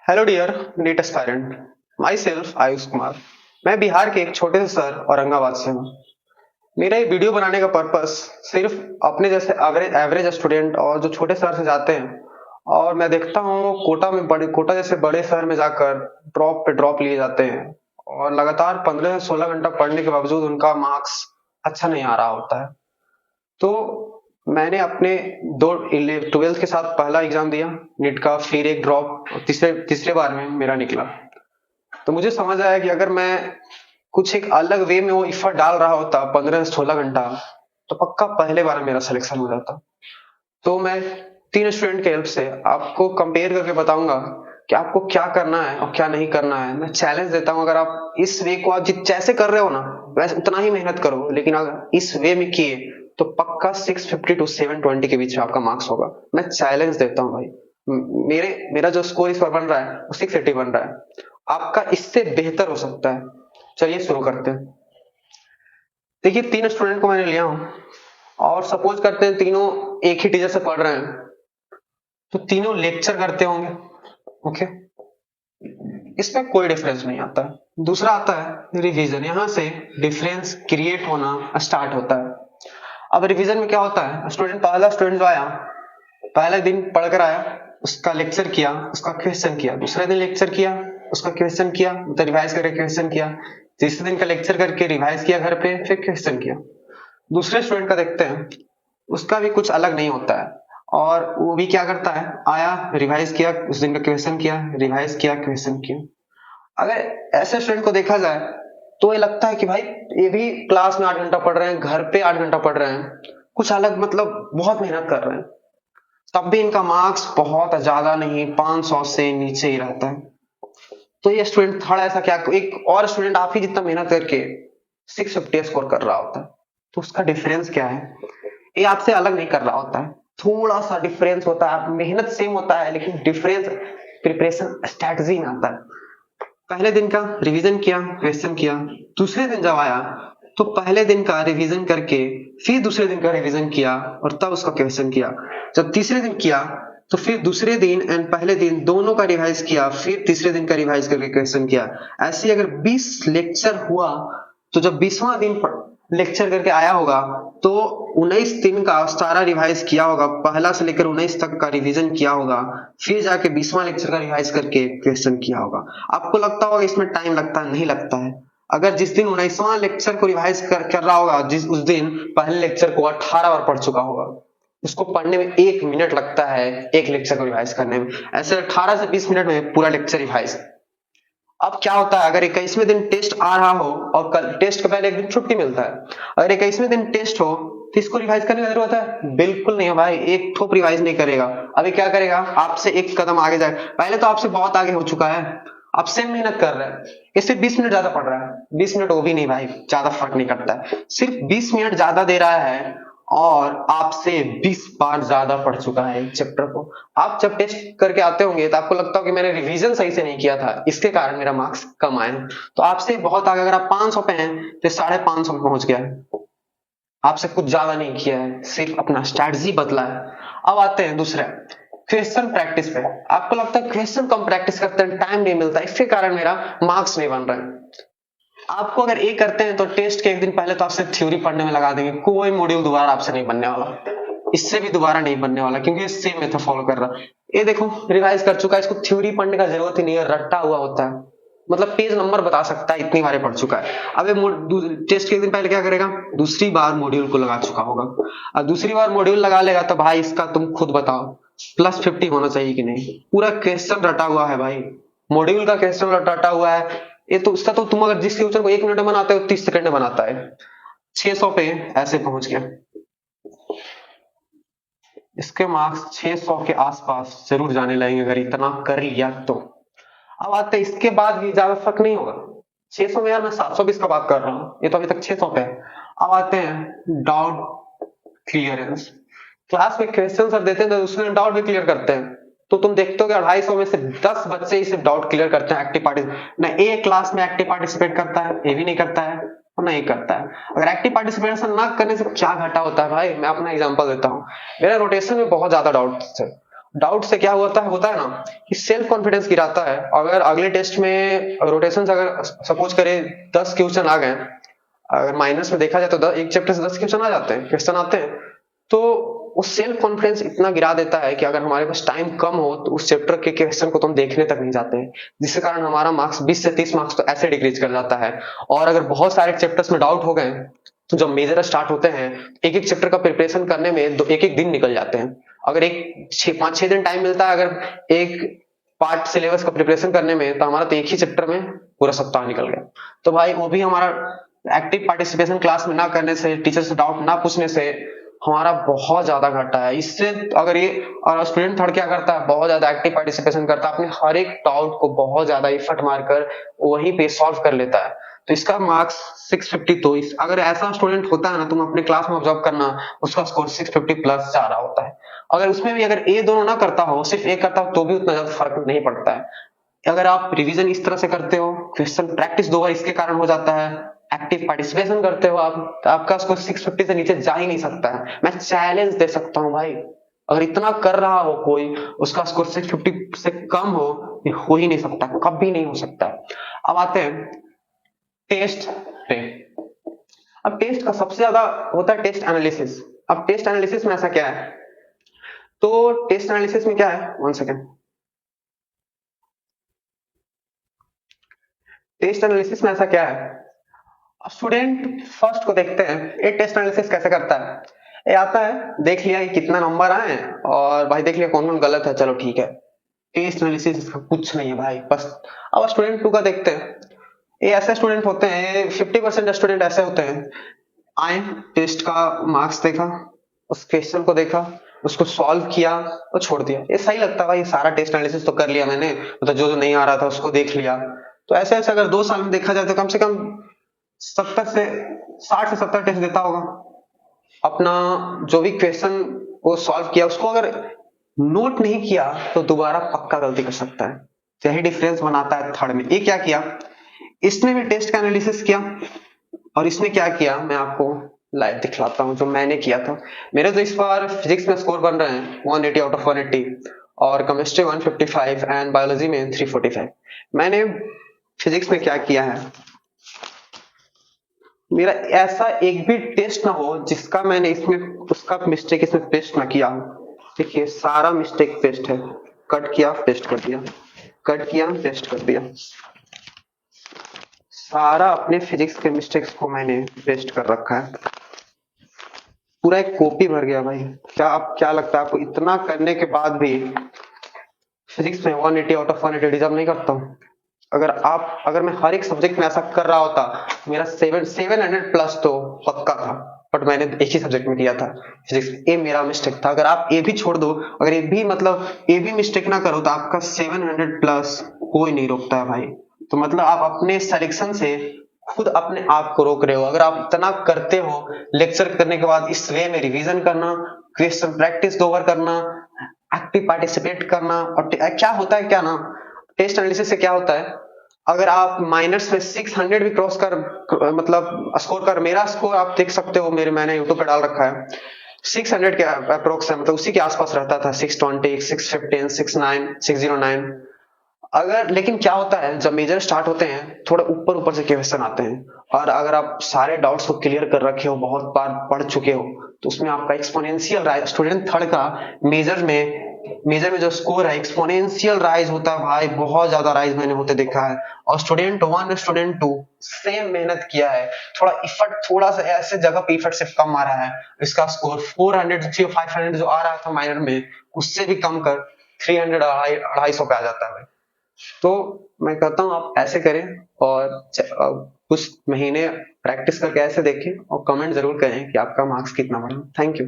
Hello dear NEET aspirant. My self Ayush Kumar. मैं बिहार के एक छोटे से शहर औरंगाबाद से हूँ। मेरा ये वीडियो बनाने का पर्पस सिर्फ अपने जैसे एवरेज एवरेज स्टूडेंट और जो छोटे शहर से जाते हैं और मैं देखता हूँ कोटा जैसे बड़े शहर में जाकर ड्रॉप पे ड्रॉप लिए जाते हैं और लगातार 15 से 16 घंटा पढ़ने के बावजूद उनका मार्क्स अच्छा नहीं आ रहा होता है। तो मैंने अपने दो 12th के साथ पहला एग्जाम दिया नीट का, फिर एक ड्रॉप, तीसरे तीसरे बार में मेरा निकला। तो मुझे समझ आया कि अगर मैं कुछ एक अलग वे में वो एफर्ट डाल रहा होता 15 से 16 घंटा, तो पक्का पहले बार में मेरा सिलेक्शन हो जाता। तो मैं 3 स्टूडेंट के हेल्प से आपको कंपेयर करके बताऊंगा कि आपको क्या करना है और क्या नहीं करना है। मैं चैलेंज देता हूं, अगर आप इस वे को आप जैसे कर रहे हो ना वैसे उतना ही मेहनत करो, लेकिन अगर इस वे में किए तो पक्का 650 टू 720 के बीच में आपका मार्क्स होगा। मैं चैलेंज देता हूँ भाई। मेरा जो स्कोर इस बार बन रहा है वो 680 बन रहा है, आपका इससे बेहतर हो सकता है। चलिए शुरू करते हैं। देखिए, 3 स्टूडेंट को मैंने लिया हूं और सपोज करते हैं तीनों एक ही टीचर से पढ़ रहे हैं, तो तीनों लेक्चर करते होंगे। ओके, इसमें कोई डिफरेंस नहीं आता है। दूसरा आता है रिवीजन। यहां से डिफरेंस क्रिएट होना स्टार्ट होता है। अब रिवीजन में क्या होता है, पहला स्टूडेंट जो आया पहले दिन पढ़कर आया, उसका लेक्चर किया, उसका क्वेश्चन किया, दूसरे दिन लेक्चर किया, उसका क्वेश्चन किया, मतलब रिवाइज करके क्वेश्चन किया, तीसरे दिन का लेक्चर करके रिवाइज किया घर पे, फिर क्वेश्चन किया। दूसरे स्टूडेंट का देखते हैं, उसका भी कुछ अलग नहीं होता है और वो भी क्या करता है, आया रिवाइज किया, उस दिन का क्वेश्चन किया, रिवाइज किया, क्वेश्चन किया। अगर ऐसे स्टूडेंट को देखा जाए तो ये लगता है कि भाई ये भी क्लास में 8 घंटा पढ़ रहे हैं, घर पे 8 घंटा पढ़ रहे हैं, कुछ अलग मतलब बहुत मेहनत कर रहे हैं, तब भी इनका मार्क्स बहुत ज्यादा नहीं, 500 से नीचे ही रहता है। तो ये स्टूडेंट थोड़ा ऐसा क्या, एक और स्टूडेंट आप ही जितना मेहनत करके 650 स्कोर कर रहा होता है, तो उसका डिफरेंस क्या है, ये आपसे अलग नहीं कर रहा होता है, थोड़ा सा डिफरेंस होता है। मेहनत सेम होता है लेकिन डिफरेंस प्रिपरेशन स्ट्रेटजी में आता है। पहले दिन का रिवीजन किया, क्वेश्चन किया, दूसरे दिन जब आया तो पहले दिन का रिवीजन करके फिर दूसरे दिन का रिवीजन किया और तब उसका क्वेश्चन किया। जब तीसरे दिन किया तो फिर दूसरे दिन एंड पहले दिन दोनों का रिवाइज किया, फिर तीसरे दिन का रिवाइज करके क्वेश्चन किया। ऐसे अगर 20 लेक्चर हुआ तो जब 20वां दिन लेक्चर करके आया होगा तो 19 दिन का सारा रिवाइज किया होगा, पहला से लेकर 19 तक का रिवीजन किया होगा, फिर जाके 20वां लेक्चर का रिवाइज करके क्वेश्चन किया होगा। आपको लगता होगा इसमें टाइम लगता है, नहीं लगता है। अगर जिस दिन 19वां लेक्चर को रिवाइज कर रहा होगा, उस दिन पहले लेक्चर को 18 बार पढ़ चुका होगा, उसको पढ़ने में 1 मिनट लगता है एक लेक्चर को रिवाइज करने में। ऐसे 18 से 20 मिनट में पूरा लेक्चर रिवाइज। अब क्या होता है, अगर 21वें दिन टेस्ट आ रहा हो और कल टेस्ट के पहले एक दिन छुट्टी मिलता है, अगर 21वें दिन टेस्ट हो तो इसको रिवाइज करने की जरूरत है? बिल्कुल नहीं है भाई, एक ठोप रिवाइज नहीं करेगा। अभी क्या करेगा, आपसे एक कदम आगे जाएगा, पहले तो आपसे बहुत आगे हो चुका है, अब सेम मेहनत कर रहा है, इससे 20 मिनट ज्यादा पढ़ रहा है। 20 मिनट वो भी नहीं भाई, ज्यादा फर्क नहीं करता है, सिर्फ 20 मिनट ज्यादा दे रहा है और आपसे 20 बार ज्यादा पढ़ चुका है एक चैप्टर को। आप जब टेस्ट करके आते होंगे तो आपको लगता हो कि मैंने रिवीजन सही से नहीं किया था, इसके कारण मेरा मार्क्स कम आए। तो आपसे बहुत आगे, अगर आप 500 पे हैं तो 550 पे पहुंच गया है। आपसे कुछ ज्यादा नहीं किया है, सिर्फ अपना स्ट्रैटेजी बदला है। अब आते हैं दूसरे क्वेश्चन प्रैक्टिस पे। आपको लगता है क्वेश्चन कम प्रैक्टिस करते हैं, टाइम नहीं मिलता, इसके कारण मेरा मार्क्स नहीं बन रहे। आपको अगर ये करते हैं तो टेस्ट के एक दिन पहले तो आपसे थ्योरी पढ़ने में लगा देंगे, कोई मॉड्यूल दोबारा आपसे नहीं बनने वाला, इससे भी दोबारा नहीं बनने वाला, क्योंकि सेम मेथड फॉलो कर रहा है। ये देखो रिवाइज कर चुका है, इसको थ्योरी पढ़ने का जरूरत ही नहीं है, रट्टा हुआ होता है, मतलब पेज नंबर बता सकता है, इतनी बार पढ़ चुका है। अब टेस्ट के एक दिन पहले क्या करेगा, दूसरी बार मॉड्यूल को लगा चुका होगा। और दूसरी बार मॉड्यूल लगा लेगा तो भाई इसका तुम खुद बताओ +50 होना चाहिए कि नहीं। पूरा क्वेश्चन रटा हुआ है भाई, मॉड्यूल का क्वेश्चन रटा हुआ है। ये तो उसका तो तुम अगर जिस क्वेश्चन को 1 मिनट में बनाते हो 30 सेकंड में बनाता है। 600 पे ऐसे पहुंच गया, इसके मार्क्स 600 के आसपास जरूर जाने लगेंगे अगर इतना कर लिया तो। अब आते हैं, इसके बाद भी ज्यादा फर्क नहीं होगा 600 में, यार मैं 720 का बात कर रहा हूँ, ये तो अभी तक 600 पे है। अब आते हैं डाउट क्लियरेंस। क्लास में क्वेश्चन सर देते हैं तो उसमें डाउट भी क्लियर करते हैं, तो तुम देखते हो कि 250 में से 10 बच्चे ही सिर्फ डाउट क्लियर करते हैं। एक्टिव पार्टिसिपेट ना ए क्लास में एक्टिव पार्टिसिपेट करता है, ये भी नहीं करता है और ना ये करता है। अगर एक्टिव पार्टिसिपेशन ना करने से क्या घाटा होता है भाई, मैं अपना एग्जांपल देता हूँ। मेरा रोटेशन में बहुत ज्यादा डाउट थे, डाउट से क्या होता है ना कि सेल्फ कॉन्फिडेंस गिराता है। अगर अगले टेस्ट में रोटेशन अगर सपोज करें 10 क्वेश्चन आ गए, अगर माइनस में देखा जाए तो एक चैप्टर से 10 क्वेश्चन आते हैं, तो वो सेल्फ कॉन्फिडेंस इतना गिरा देता है कि अगर हमारे पास टाइम कम हो तो उस चैप्टर के क्वेश्चन को तो हम देखने तक नहीं जाते हैं, जिसके कारण हमारा मार्क्स 20 से 30 मार्क्स तो ऐसे डिक्रीज कर जाता है। और अगर बहुत सारे चैप्टर्स में डाउट हो गए तो जब मेजर स्टार्ट होते हैं, एक एक चैप्टर का प्रिपरेशन करने में एक एक दिन निकल जाते हैं। अगर एक 5-6 दिन टाइम मिलता है अगर एक पार्ट सिलेबस का प्रिपरेशन करने में, तो हमारा तो एक ही चैप्टर में पूरा सप्ताह निकल गया। तो भाई वो भी हमारा एक्टिव पार्टिसिपेशन क्लास में ना करने से, टीचर से डाउट ना पूछने से हमारा बहुत ज्यादा घटा है। इससे अगर ये और स्टूडेंट थर्ड क्या करता है, बहुत ज्यादा एक्टिव पार्टिसिपेशन करता है, अपने हर एक डाउट को बहुत ज्यादा एफर्ट मारकर वहीं पे सॉल्व कर लेता है, तो इसका मार्क्स 650। तो अगर ऐसा स्टूडेंट होता है ना, तुम अपने क्लास में ऑब्जर्व करना, उसका स्कोर 650 प्लस जा रहा होता है। अगर उसमें भी अगर ए दोनों ना करता हो, सिर्फ ए करता हो, तो भी उतना ज्यादा फर्क नहीं पड़ता है। अगर आप रिवीजन इस तरह से करते हो, क्वेश्चन प्रैक्टिस 2 बार इसके कारण हो जाता है, एक्टिव पार्टिसिपेशन करते हो आप, तो आपका स्कोर 650 से नीचे जा ही नहीं सकता है। मैं चैलेंज दे सकता हूं भाई, अगर इतना कर रहा हो कोई, उसका स्कोर 650 से कम हो, ये हो ही नहीं सकता, कभी नहीं हो सकता। अब आते हैं टेस्ट पे। अब टेस्ट का सबसे ज्यादा होता है टेस्ट एनालिसिस। अब टेस्ट एनालिसिस में ऐसा क्या है, तो टेस्ट एनालिसिस में क्या है, 1 सेकेंड। टेस्ट एनालिसिस में ऐसा क्या है, स्टूडेंट फर्स्ट को देखते हैं ये टेस्ट एनालिसिस कैसे करता है। ये आता है, देख लिया कि कितना नंबर आए, और भाई देख लिया कौन कौन गलत है, चलो ठीक है। टेस्ट एनालिसिस इसका कुछ नहीं है भाई, बस। अब स्टूडेंट 2 का देखते हैं। ये ऐसे स्टूडेंट होते हैं, 50% स्टूडेंट ऐसे होते हैं, आए टेस्ट का मार्क्स देखा, उस क्वेश्चन को देखा, उसको सॉल्व किया और छोड़ दिया। ये सही लगता है भाई, सारा टेस्ट एनालिसिस तो कर लिया मैंने, मतलब जो जो नहीं आ रहा था उसको देख लिया। तो ऐसे ऐसे अगर 2 साल में देखा जाए तो कम से कम 70 से 60 से 70 टेस्ट देता होगा। अपना जो भी क्वेश्चन वो सॉल्व किया, उसको अगर नोट नहीं किया तो दोबारा पक्का गलती कर सकता है। तो यही डिफरेंस बनाता है थर्ड में। ये क्या किया, इसने भी टेस्ट का एनालिसिस किया, और इसने क्या किया मैं आपको लाइव दिखलाता हूं जो मैंने किया था। मेरे तो इस बार फिजिक्स में स्कोर बन रहे हैं 180 आउट ऑफ 180, और केमिस्ट्री 155 एंड बायोलॉजी में 345। मैंने फिजिक्स में क्या किया है, मेरा ऐसा एक भी टेस्ट ना हो जिसका मैंने इसमें उसका मिस्टेक इसमें पेस्ट ना किया हो। देखिए सारा मिस्टेक पेस्ट है, कट किया पेस्ट कर दिया, कट किया पेस्ट कर दिया, सारा अपने फिजिक्स के मिस्टेक्स को मैंने पेस्ट कर रखा है। पूरा एक कॉपी भर गया भाई। क्या लगता है आपको, इतना करने के बाद भी फिजिक्स में 180 आउट ऑफ 180 डिजर्व नहीं करता हूँ? अगर मैं हर एक सब्जेक्ट में ऐसा कर रहा होता, मेरा 700 प्लस तो पक्का था, बट मैंने एक ही सब्जेक्ट में किया था फिजिक्स। ये मेरा मिस्टेक था। अगर आप ये भी छोड़ दो, अगर ये भी मतलब ये भी मिस्टेक ना करो, तो आपका 700 प्लस कोई नहीं रोकता है भाई। तो मतलब आप अपने सिलेक्शन से खुद अपने आप को रोक रहे हो। अगर आप इतना करते हो, लेक्चर करने के बाद इस वे में रिवीजन करना, क्वेश्चन प्रैक्टिस 2 बार करना, एक्टिव पार्टिसिपेट करना, और क्या होता है क्या ना, टेस्ट एनालिसिस से क्या होता है, अगर आप माइनस में 600 भी क्रॉस कर मतलब स्कोर कर, मेरा स्कोर आप देख सकते हो, मैंने यूट्यूब पे डाल रखा है, 600 के अप्रोक्स है, मतलब उसी के आसपास रहता था, 620, 615, 69, 609। अगर लेकिन क्या होता है, जब मेजर स्टार्ट होते हैं थोड़ा ऊपर ऊपर से क्वेश्चन आते हैं, और अगर आप सारे डाउट्स को क्लियर कर रखे हो, बहुत बार पढ़ चुके हो, तो उसमें आपका एक्सपोनेंशियल राइज, स्टूडेंट थर्ड का मेजर में जो स्कोर है एक्सपोनेंशियल राइज होता है भाई, बहुत ज्यादा राइज मैंने होते देखा है। और स्टूडेंट 1 स्टूडेंट 2 सेम मेहनत किया है, थोड़ा सा ऐसे जगह पे इफर्ट सिर्फ कम आ रहा है, इसका स्कोर 400 500 जो आ रहा था माइनर में, उससे भी कम कर 300 250 पे आ जाता है भाई। तो मैं कहता हूँ आप ऐसे करें, और कुछ महीने प्रैक्टिस करके ऐसे देखें, और कमेंट जरूर करें कि आपका मार्क्स कितना बढ़ा। Thank you.